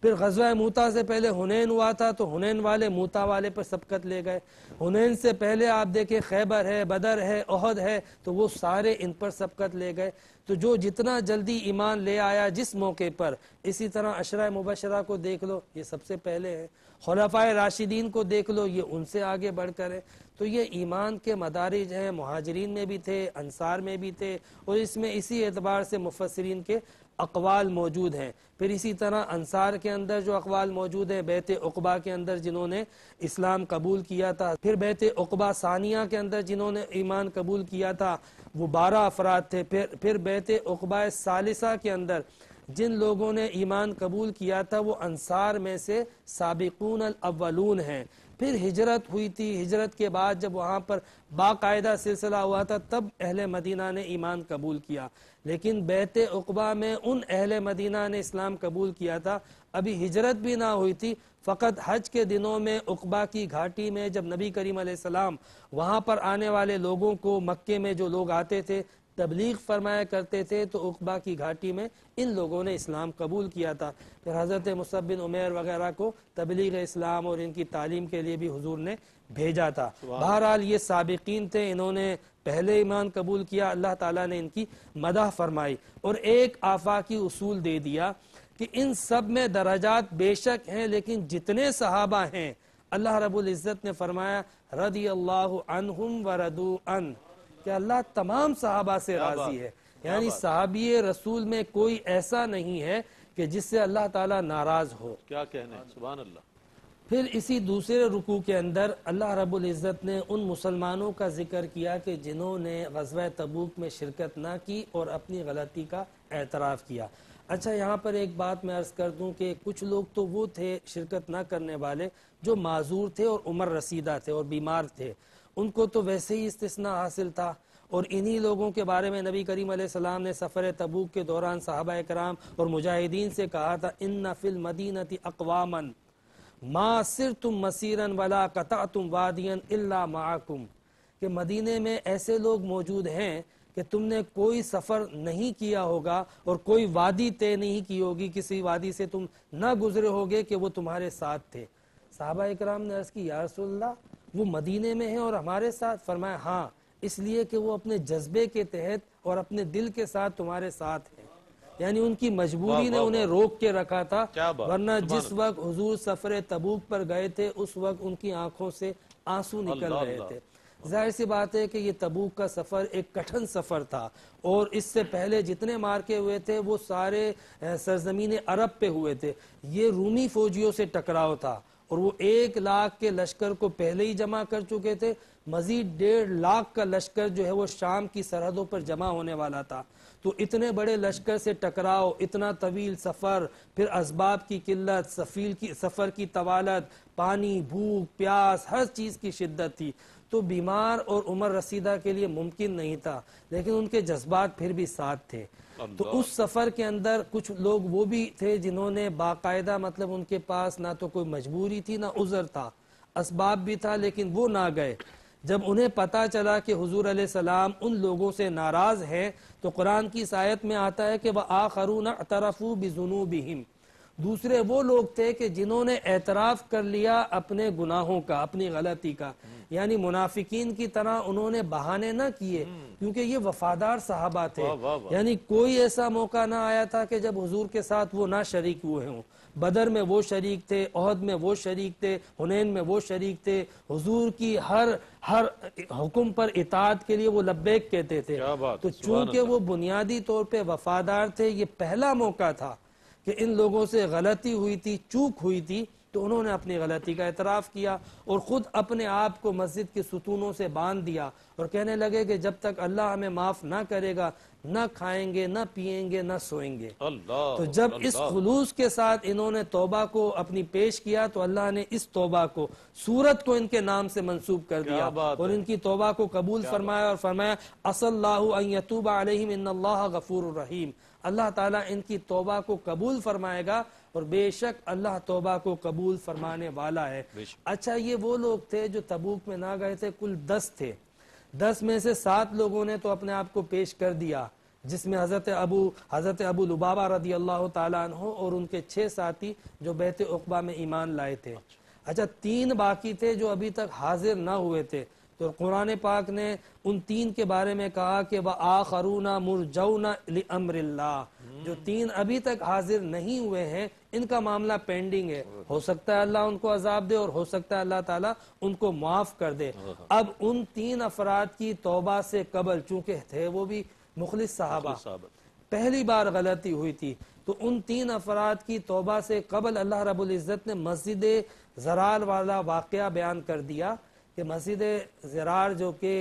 پھر غزوہ موتا سے پہلے حنین ہوا تھا تو حنین والے موتا والے پر سبقت لے گئے۔ حنین سے پہلے آپ دیکھیں خیبر ہے، بدر ہے، احد ہے، تو وہ سارے ان پر سبقت لے گئے۔ تو جو جتنا جلدی ایمان لے آیا جس موقع پر، اسی طرح عشرہ مبشرہ کو دیکھ لو، یہ سب سے پہلے ہے۔ خلفائے راشدین کو دیکھ لو، یہ ان سے آگے بڑھ کر ہے۔ تو یہ ایمان کے مدارج ہیں، مہاجرین میں بھی تھے، انصار میں بھی تھے، اور اس میں اسی اعتبار سے مفسرین کے اقوال موجود ہیں۔ پھر اسی طرح انصار کے اندر جو اقوال موجود ہیں، بیعت عقبہ کے اندر جنہوں نے اسلام قبول کیا تھا، پھر بیعت عقبہ ثانیہ کے اندر جنہوں نے ایمان قبول کیا تھا وہ 12 افراد تھے۔ پھر بیعت عقبہ ثالثہ کے اندر جن لوگوں نے ایمان قبول کیا تھا وہ انصار میں سے سابقون الاولون ہیں۔ پھر ہجرت ہوئی تھی، ہجرت کے بعد جب وہاں پر باقاعدہ سلسلہ ہوا تھا تب اہل مدینہ نے ایمان قبول کیا، لیکن بیعت عقبہ میں ان اہل مدینہ نے اسلام قبول کیا تھا، ابھی ہجرت بھی نہ ہوئی تھی، فقط حج کے دنوں میں عقبہ کی گھاٹی میں جب نبی کریم علیہ السلام وہاں پر آنے والے لوگوں کو، مکے میں جو لوگ آتے تھے تبلیغ فرمایا کرتے تھے، تو عقبہ کی گھاٹی میں ان لوگوں نے اسلام قبول کیا تھا۔ پھر حضرت مصعب بن عمیر وغیرہ کو تبلیغ اسلام اور ان کی تعلیم کے لیے بھی حضور نے بھیجا تھا۔ بہرحال یہ سابقین تھے، انہوں نے پہلے ایمان قبول کیا، اللہ تعالیٰ نے ان کی مدح فرمائی اور ایک آفاقی اصول دے دیا کہ ان سب میں درجات بے شک ہیں، لیکن جتنے صحابہ ہیں اللہ رب العزت نے فرمایا رضی اللہ عنہم ورضوا عنہ، کہ اللہ تمام صحابہ سے راضی ہے، یعنی صحابی رسول میں کوئی ایسا نہیں ہے کہ جس سے اللہ تعالیٰ ناراض ہو۔ کیا کہنے، سبحان اللہ۔ پھر اسی دوسرے رکوع کے اندر اللہ رب العزت نے ان مسلمانوں کا ذکر کیا کہ جنہوں نے غزوہ تبوک میں شرکت نہ کی اور اپنی غلطی کا اعتراف کیا۔ اچھا یہاں پر ایک بات میں عرض کر دوں کہ کچھ لوگ تو وہ تھے شرکت نہ کرنے والے جو معذور تھے اور عمر رسیدہ تھے اور بیمار تھے، ان کو تو ویسے ہی استثناء حاصل تھا، اور انہی لوگوں کے بارے میں نبی کریم علیہ السلام نے سفر تبوک کے دوران صحابہ کرام اور مجاہدین سے کہا تھا ان فی المدینۃ اقواما ما سرتم مسیرا ولا قطعتم وادیا الا معکم، کہ مدینے میں ایسے لوگ موجود ہیں کہ تم نے کوئی سفر نہیں کیا ہوگا اور کوئی وادی طے نہیں کی ہوگی، کسی وادی سے تم نہ گزرے ہوگے کہ وہ تمہارے ساتھ تھے۔ صحابہ کرام نے عرض کی یا رسول اللہ وہ مدینے میں ہیں اور ہمارے ساتھ؟ فرمایا ہاں، اس لیے کہ وہ اپنے جذبے کے تحت اور اپنے دل کے ساتھ تمہارے ساتھ ہیں، یعنی ان کی مجبوری نے انہیں روک کے رکھا تھا، ورنہ جس وقت حضور سفر تبوک پر گئے تھے اس وقت ان کی آنکھوں سے آنسو نکل رہے تھے۔ ظاہر سی بات ہے کہ یہ تبوک کا سفر ایک کٹھن سفر تھا، اور اس سے پہلے جتنے مارکے ہوئے تھے وہ سارے سرزمین عرب پہ ہوئے تھے۔ یہ رومی فوجیوں سے ٹکراؤ تھا، اور وہ 1 لاکھ کے لشکر کو پہلے ہی جمع کر چکے تھے، مزید 1.5 لاکھ کا لشکر جو ہے وہ شام کی سرحدوں پر جمع ہونے والا تھا۔ تو اتنے بڑے لشکر سے ٹکراؤ، اتنا طویل سفر، پھر اسباب کی قلت، سفر کی طوالت، پانی، بھوک، پیاس، ہر چیز کی شدت تھی، تو بیمار اور عمر رسیدہ کے لیے ممکن نہیں تھا، لیکن ان کے جذبات پھر بھی ساتھ تھے۔ تو اس سفر کے اندر کچھ لوگ وہ بھی تھے جنہوں نے باقاعدہ، مطلب ان کے پاس نہ تو کوئی مجبوری تھی نہ عذر تھا، اسباب بھی تھا، لیکن وہ نہ گئے۔ جب انہیں پتا چلا کہ حضور علیہ السلام ان لوگوں سے ناراض ہیں، تو قرآن کی اس آیت میں آتا ہے کہ وَآخَرُونَ اعْتَرَفُوا بِذُنُوبِهِمْ، دوسرے وہ لوگ تھے کہ جنہوں نے اعتراف کر لیا اپنے گناہوں کا، اپنی غلطی کا، یعنی منافقین کی طرح انہوں نے بہانے نہ کیے، کیونکہ یہ وفادار صحابہ تھے، یعنی کوئی ایسا موقع نہ آیا تھا کہ جب حضور کے ساتھ وہ نہ شریک ہوئے ہوں۔ بدر میں وہ شریک تھے، احد میں وہ شریک تھے، حنین میں وہ شریک تھے، حضور کی ہر حکم پر اطاعت کے لیے وہ لبیک کہتے تھے۔ تو چونکہ وہ بنیادی طور پہ وفادار تھے، یہ پہلا موقع تھا کہ ان لوگوں سے غلطی ہوئی تھی، چوک ہوئی تھی، تو انہوں نے اپنی غلطی کا اعتراف کیا اور خود اپنے آپ کو مسجد کے ستونوں سے باندھ دیا اور کہنے لگے کہ جب تک اللہ ہمیں معاف نہ کرے گا نہ کھائیں گے، نہ پیئیں گے، نہ سوئیں گے۔ تو جب اس خلوص کے ساتھ انہوں نے توبہ کو اپنی پیش کیا تو اللہ نے اس توبہ کو، سورت کو ان کے نام سے منسوب کر دیا اور ان کی توبہ کو قبول فرمایا اور فرمایا عَسَى اللَّهُ أَن يَتُوبَ عَلَيْهِمْ إِنَّ اللَّهَ غَفُورٌ رَحِيمٌ۔ اللہ تعالیٰ ان کی توبہ کو قبول فرمائے گا اور بے شک اللہ توبہ کو قبول فرمانے والا ہے۔ اچھا، یہ وہ لوگ تھے جو تبوک میں نہ گئے تھے، کل 10 تھے۔ 10 میں سے 7 لوگوں نے تو اپنے آپ کو پیش کر دیا، جس میں حضرت ابو لبابہ رضی اللہ تعالیٰ عنہ اور ان کے 6 ساتھی جو بیعت عقبہ میں ایمان لائے تھے۔ اچھا، 3 باقی تھے جو ابھی تک حاضر نہ ہوئے تھے، تو قرآن پاک نے ان 3 کے بارے میں کہا کہ وَآخَرُونَ مُرْجَوْنَ لِأَمْرِ اللَّهِ، جو 3 ابھی تک حاضر نہیں ہوئے ہیں، ان کا معاملہ پینڈنگ ہے، ہو سکتا ہے اللہ ان کو عذاب دے اور ہو سکتا ہے اللہ تعالیٰ ان کو معاف کر دے۔ اب ان 3 افراد کی توبہ سے قبل، چونکہ تھے وہ بھی مخلص صحابہ، پہلی بار غلطی ہوئی تھی، تو ان 3 افراد کی توبہ سے قبل اللہ رب العزت نے مسجد زرار والا واقعہ بیان کر دیا کہ مسجد زرار جو کہ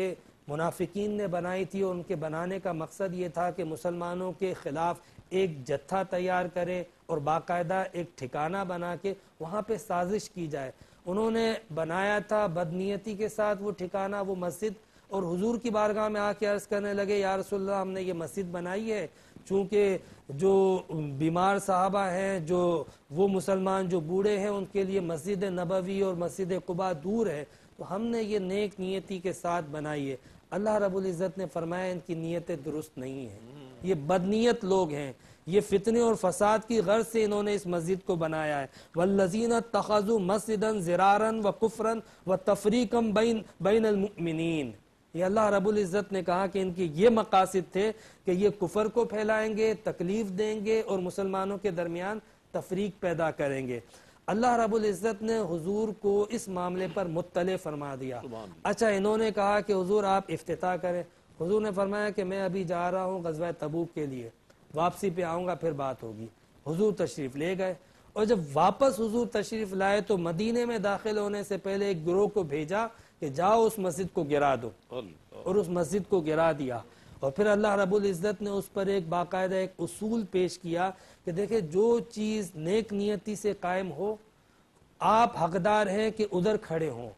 منافقین نے بنائی تھی، اور ان کے بنانے کا مقصد یہ تھا کہ مسلمانوں کے خلاف ایک جتھا تیار کرے اور باقاعدہ ایک ٹھکانہ بنا کے وہاں پہ سازش کی جائے۔ انہوں نے بنایا تھا بدنیتی کے ساتھ وہ ٹھکانہ، وہ مسجد، اور حضور کی بارگاہ میں آ کے عرض کرنے لگے یا رسول اللہ، ہم نے یہ مسجد بنائی ہے چونکہ جو بیمار صحابہ ہیں، جو وہ مسلمان جو بوڑھے ہیں، ان کے لیے مسجد نبوی اور مسجد قباء دور ہے، تو ہم نے یہ نیک نیتی کے ساتھ بنائی ہے۔ اللہ رب العزت نے فرمایا ان کی نیتیں درست نہیں ہیں، یہ بدنیت لوگ ہیں، یہ فتنے اور فساد کی غرض سے انہوں نے اس مسجد کو بنایا ہے۔ وَالَّذِينَ اتَّخَذُوا مَسْجِدًا زِرَارًا وَكُفْرًا وَتَفْرِيقًا بَيْنَ الْمُؤْمِنِينَ، یہ اللہ رب العزت نے کہا کہ ان کی یہ مقاصد تھے کہ یہ کفر کو پھیلائیں گے، تکلیف دیں گے اور مسلمانوں کے درمیان تفریق پیدا کریں گے۔ اللہ رب العزت نے حضور کو اس معاملے پر مطلع فرما دیا۔ اچھا، انہوں نے کہا کہ حضور آپ افتتاح کریں۔ حضور نے فرمایا کہ میں ابھی جا رہا ہوں غزوہ تبوک کے لیے، واپسی پہ آؤں گا پھر بات ہوگی۔ حضور تشریف لے گئے، اور جب واپس حضور تشریف لائے تو مدینے میں داخل ہونے سے پہلے ایک گروہ کو بھیجا کہ جاؤ اس مسجد کو گرا دو، اور اس مسجد کو گرا دیا۔ اور پھر اللہ رب العزت نے اس پر ایک باقاعدہ ایک اصول پیش کیا کہ دیکھیں، جو چیز نیک نیتی سے قائم ہو آپ حقدار ہیں کہ ادھر کھڑے ہوں،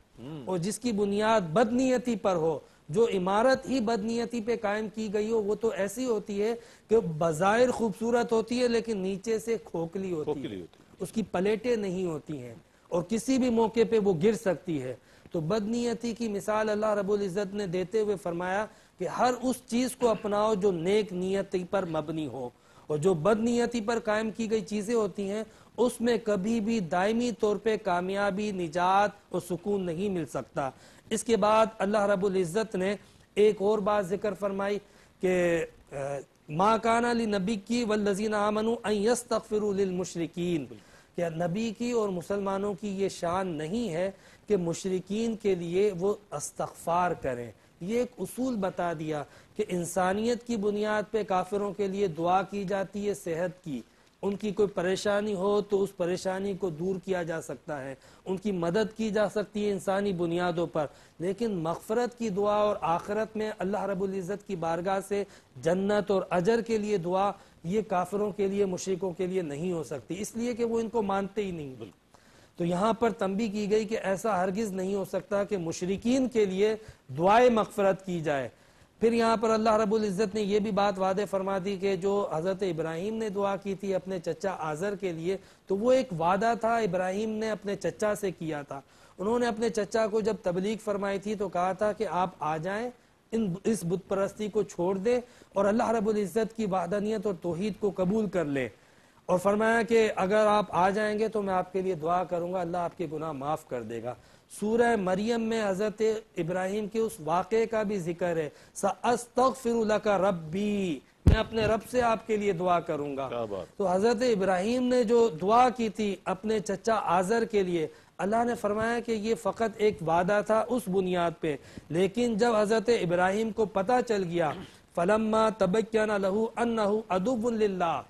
اور جس کی بنیاد بدنیتی پر ہو، جو عمارت ہی بدنیتی پہ قائم کی گئی ہو، وہ تو ایسی ہوتی ہے کہ بظاہر خوبصورت ہوتی ہے لیکن نیچے سے کھوکھلی ہوتی ہے، اس کی پلیٹیں نہیں ہوتی ہیں اور کسی بھی موقع پہ وہ گر سکتی ہے۔ تو بدنیتی کی مثال اللہ رب العزت نے دیتے ہوئے فرمایا کہ ہر اس چیز کو اپناؤ جو نیک نیتی پر مبنی ہو، اور جو بدنیتی پر قائم کی گئی چیزیں ہوتی ہیں اس میں کبھی بھی دائمی طور پہ کامیابی، نجات اور سکون نہیں مل سکتا۔ اس کے بعد اللہ رب العزت نے ایک اور بات ذکر فرمائی کہ ما کان لنبی والذین آمنوا ان یستغفروا للمشرکین، کہ نبی کی اور مسلمانوں کی یہ شان نہیں ہے کہ مشرکین کے لیے وہ استغفار کریں. یہ ایک اصول بتا دیا کہ انسانیت کی بنیاد پہ کافروں کے لیے دعا کی جاتی ہے صحت کی. ان کی کوئی پریشانی ہو تو اس پریشانی کو دور کیا جا سکتا ہے, ان کی مدد کی جا سکتی ہے انسانی بنیادوں پر, لیکن مغفرت کی دعا اور آخرت میں اللہ رب العزت کی بارگاہ سے جنت اور اجر کے لیے دعا یہ کافروں کے لیے مشرکوں کے لیے نہیں ہو سکتی, اس لیے کہ وہ ان کو مانتے ہی نہیں. تو یہاں پر تنبیہ کی گئی کہ ایسا ہرگز نہیں ہو سکتا کہ مشرکین کے لیے دعائے مغفرت کی جائے. پھر یہاں پر اللہ رب العزت نے یہ بھی بات واضح فرما دی کہ جو حضرت ابراہیم نے دعا کی تھی اپنے چچا آزر کے لیے, تو وہ ایک وعدہ تھا ابراہیم نے اپنے چچا سے کیا تھا. انہوں نے اپنے چچا کو جب تبلیغ فرمائی تھی تو کہا تھا کہ آپ آ جائیں, اس بت پرستی کو چھوڑ دیں اور اللہ رب العزت کی وحدانیت اور توحید کو قبول کر لیں, اور فرمایا کہ اگر آپ آ جائیں گے تو میں آپ کے لیے دعا کروں گا, اللہ آپ کے گناہ معاف کر دے گا. سورہ مریم میں حضرت ابراہیم کے اس واقعے کا بھی ذکر ہے, سأستغفر لک ربی, میں اپنے رب سے آپ کے لیے دعا کروں گا. تو حضرت ابراہیم نے جو دعا کی تھی اپنے چچا آزر کے لیے, اللہ نے فرمایا کہ یہ فقط ایک وعدہ تھا اس بنیاد پہ, لیکن جب حضرت ابراہیم کو پتہ چل گیا فلما تبین لہ انہ عدو للہ,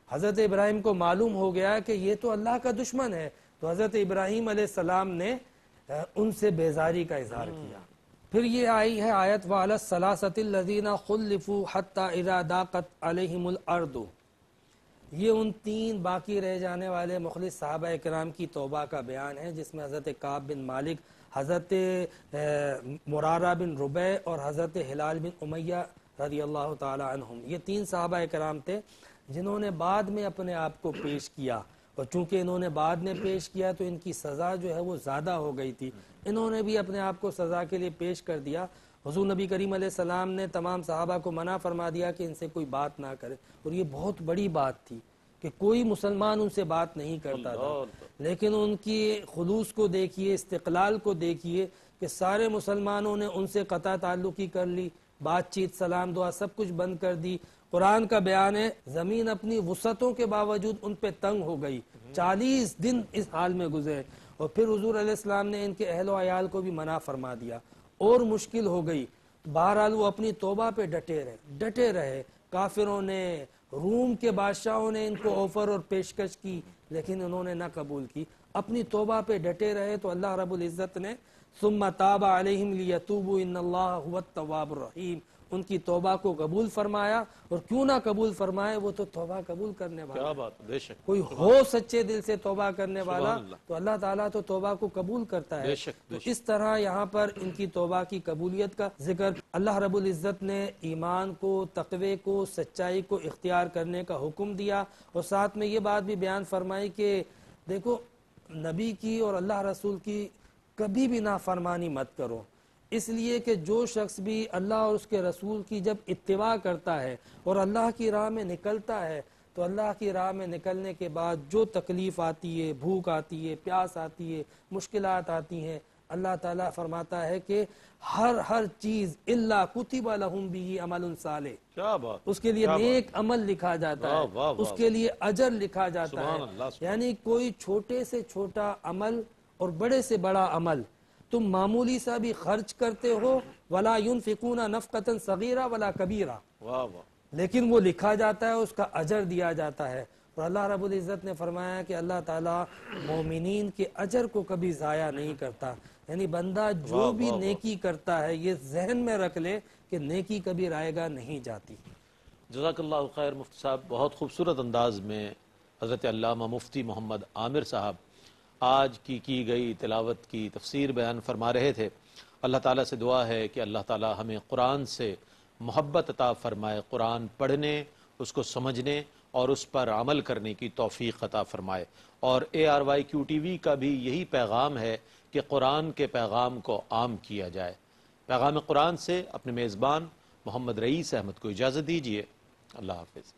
حضرت ابراہیم کو معلوم ہو گیا کہ یہ تو اللہ کا دشمن ہے, تو حضرت ابراہیم علیہ السلام نے ان سے بیزاری کا اظہار کیا. پھر یہ آئی ہے آیت وَعَلَى الثَّلَاثَةِ الَّذِينَ خُلِّفُوا حَتَّى إِذَا ضَاقَتْ عَلَيْهِمُ الْأَرْضُ. یہ ان 3 باقی رہ جانے والے مخلص صحابہ کرام کی توبہ کا بیان ہے, جس میں حضرت کعب بن مالک, حضرت مرارہ بن ربیع اور حضرت ہلال بن امیہ رضی اللہ تعالی عنہم. یہ 3 صحابہ کرام تھے جنہوں نے بعد میں اپنے آپ کو پیش کیا, اور چونکہ انہوں نے بعد میں پیش کیا تو ان کی سزا جو ہے وہ زیادہ ہو گئی تھی. انہوں نے بھی اپنے آپ کو سزا کے لیے پیش کر دیا. حضور نبی کریم علیہ السلام نے تمام صحابہ کو منع فرما دیا کہ ان سے کوئی بات نہ کرے, اور یہ بہت بڑی بات تھی کہ کوئی مسلمان ان سے بات نہیں کرتا تھا, لیکن ان کی خلوص کو دیکھیے, استقلال کو دیکھیے کہ سارے مسلمانوں نے ان سے قطع تعلقی کر لی, بات چیت سلام دعا سب کچھ بند کر دی. قرآن کا بیان ہے زمین اپنی وسعتوں کے باوجود ان پہ تنگ ہو گئی, 40 دن اس حال میں گزرے, اور پھر حضور علیہ السلام نے ان کے اہل و عیال کو بھی منع فرما دیا, اور مشکل ہو گئی. بہرحال وہ اپنی توبہ پہ ڈٹے رہے. کافروں نے, روم کے بادشاہوں نے ان کو آفر اور پیشکش کی, لیکن انہوں نے نہ قبول کی, اپنی توبہ پہ ڈٹے رہے. تو اللہ رب العزت نے ثم تاب علیہم لیتوبوا ان اللہ هو التواب الرحیم, ان کی توبہ کو قبول فرمایا. اور کیوں نہ قبول فرمائے, وہ تو توبہ قبول کرنے والا. کیا بات, بے شک. کوئی ہو سچے دل سے توبہ کرنے والا تو اللہ تعالیٰ تو توبہ کو قبول کرتا ہے. تو اس طرح یہاں پر ان کی توبہ کی قبولیت کا ذکر, اللہ رب العزت نے ایمان کو, تقوی کو, سچائی کو اختیار کرنے کا حکم دیا, اور ساتھ میں یہ بات بھی بیان فرمائی کہ دیکھو نبی کی اور اللہ رسول کی کبھی بھی نافرمانی مت کرو, اس لیے کہ جو شخص بھی اللہ اور اس کے رسول کی جب اتباع کرتا ہے اور اللہ کی راہ میں نکلتا ہے, تو اللہ کی راہ میں نکلنے کے بعد جو تکلیف آتی ہے, بھوک آتی ہے, پیاس آتی ہے, مشکلات آتی ہیں, اللہ تعالیٰ فرماتا ہے کہ ہر چیز الا کتب لہم بہ عمل صالح, کیا بات, اس کے لیے نیک عمل لکھا جاتا ہے, اس کے لیے اجر لکھا جاتا ہے. یعنی کوئی چھوٹے سے چھوٹا عمل اور بڑے سے بڑا عمل تم معمولی سا بھی خرچ کرتے ہو, ولا ينفقون نفقۃ صغیرہ ولا کبیرہ, لیکن وہ لکھا جاتا ہے, اس کا اجر دیا جاتا ہے. اور اللہ رب العزت نے فرمایا کہ اللہ تعالیٰ مومنین کے اجر کو کبھی ضائع نہیں کرتا. یعنی بندہ جو بھی نیکی کرتا ہے یہ ذہن میں رکھ لے کہ نیکی کبھی رائے گا نہیں جاتی. جزاک اللہ خیر مفتی صاحب, بہت خوبصورت انداز میں حضرت علامہ مفتی محمد عامر صاحب آج کی گئی تلاوت کی تفسیر بیان فرما رہے تھے. اللہ تعالیٰ سے دعا ہے کہ اللہ تعالیٰ ہمیں قرآن سے محبت عطا فرمائے, قرآن پڑھنے, اس کو سمجھنے اور اس پر عمل کرنے کی توفیق عطا فرمائے. اور ARYQ-TV کا بھی یہی پیغام ہے کہ قرآن کے پیغام کو عام کیا جائے. پیغام قرآن سے اپنے میزبان محمد رئیس احمد کو اجازت دیجیے. اللہ حافظ.